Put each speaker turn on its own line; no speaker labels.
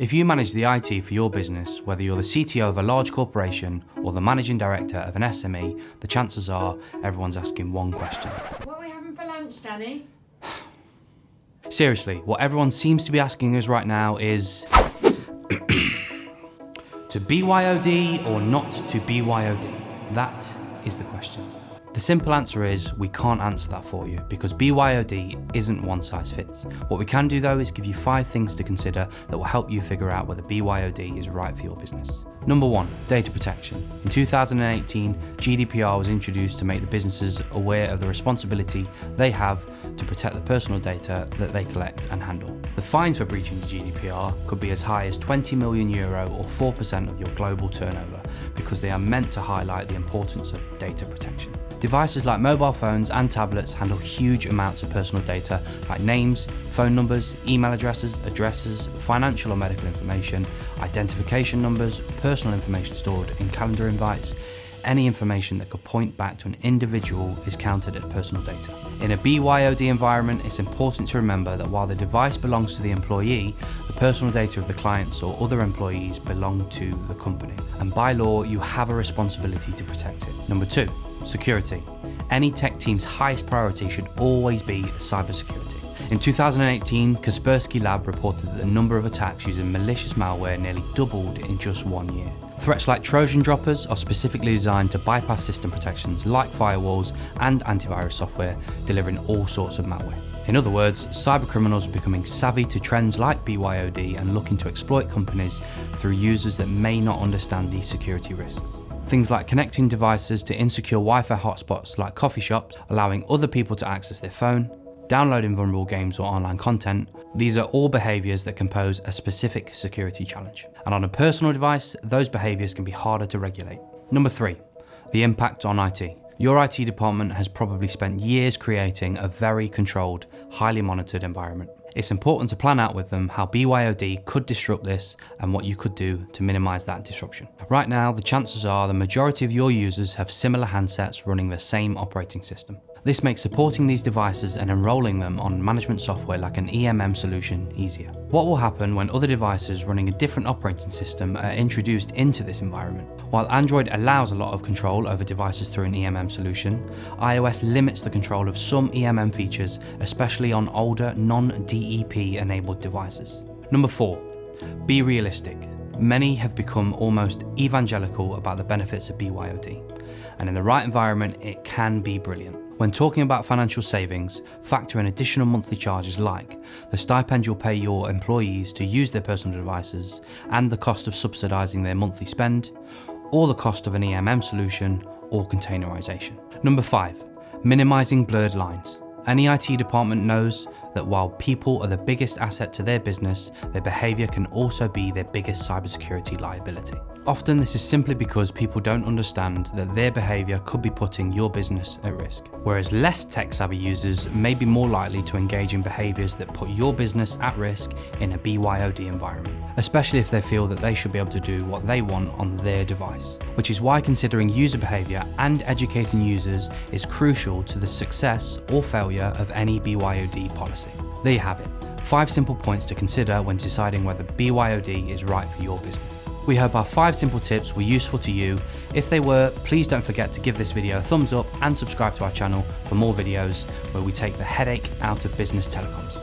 If you manage the IT for your business, whether you're the CTO of a large corporation or the managing director of an SME, the chances are everyone's asking one question.
What are we having for lunch, Danny?
Seriously, what everyone seems to be asking us right now is to BYOD or not to BYOD? That is the question. The simple answer is we can't answer that for you because BYOD isn't one size fits. What we can do though is give you 5 things to consider that will help you figure out whether BYOD is right for your business. Number 1, data protection. In 2018, GDPR was introduced to make the businesses aware of the responsibility they have to protect the personal data that they collect and handle. The fines for breaching the GDPR could be as high as €20 million or 4% of your global turnover because they are meant to highlight the importance of data protection. Devices like mobile phones and tablets handle huge amounts of personal data like names, phone numbers, email addresses, financial or medical information, identification numbers, personal information stored in calendar invites. Any information that could point back to an individual is counted as personal data. In a BYOD environment, it's important to remember that while the device belongs to the employee, the personal data of the clients or other employees belong to the company. And by law, you have a responsibility to protect it. Number 2, security. Any tech team's highest priority should always be cybersecurity. In 2018, Kaspersky Lab reported that the number of attacks using malicious malware nearly doubled in just 1 year. Threats like Trojan droppers are specifically designed to bypass system protections like firewalls and antivirus software, delivering all sorts of malware. In other words, cybercriminals are becoming savvy to trends like BYOD and looking to exploit companies through users that may not understand these security risks. Things like connecting devices to insecure Wi-Fi hotspots like coffee shops, allowing other people to access their phone, downloading vulnerable games or online content. These are all behaviours that can pose a specific security challenge. And on a personal device, those behaviours can be harder to regulate. Number 3, the impact on IT. Your IT department has probably spent years creating a very controlled, highly monitored environment. It's important to plan out with them how BYOD could disrupt this and what you could do to minimise that disruption. Right now, the chances are the majority of your users have similar handsets running the same operating system. This makes supporting these devices and enrolling them on management software like an EMM solution easier. What will happen when other devices running a different operating system are introduced into this environment? While Android allows a lot of control over devices through an EMM solution, iOS limits the control of some EMM features, especially on older non-DEP enabled devices. Number 4, be realistic. Many have become almost evangelical about the benefits of BYOD, and in the right environment, it can be brilliant. When talking about financial savings, factor in additional monthly charges like the stipend you'll pay your employees to use their personal devices and the cost of subsidising their monthly spend, or the cost of an EMM solution or containerization. Number 5, minimising blurred lines. Any IT department knows that while people are the biggest asset to their business, their behaviour can also be their biggest cybersecurity liability. Often this is simply because people don't understand that their behaviour could be putting your business at risk, whereas less tech-savvy users may be more likely to engage in behaviours that put your business at risk in a BYOD environment, especially if they feel that they should be able to do what they want on their device, which is why considering user behaviour and educating users is crucial to the success or failure of any BYOD policy. There you have it, 5 simple points to consider when deciding whether BYOD is right for your business. We hope our 5 simple tips were useful to you. If they were, please don't forget to give this video a thumbs up and subscribe to our channel for more videos where we take the headache out of business telecoms.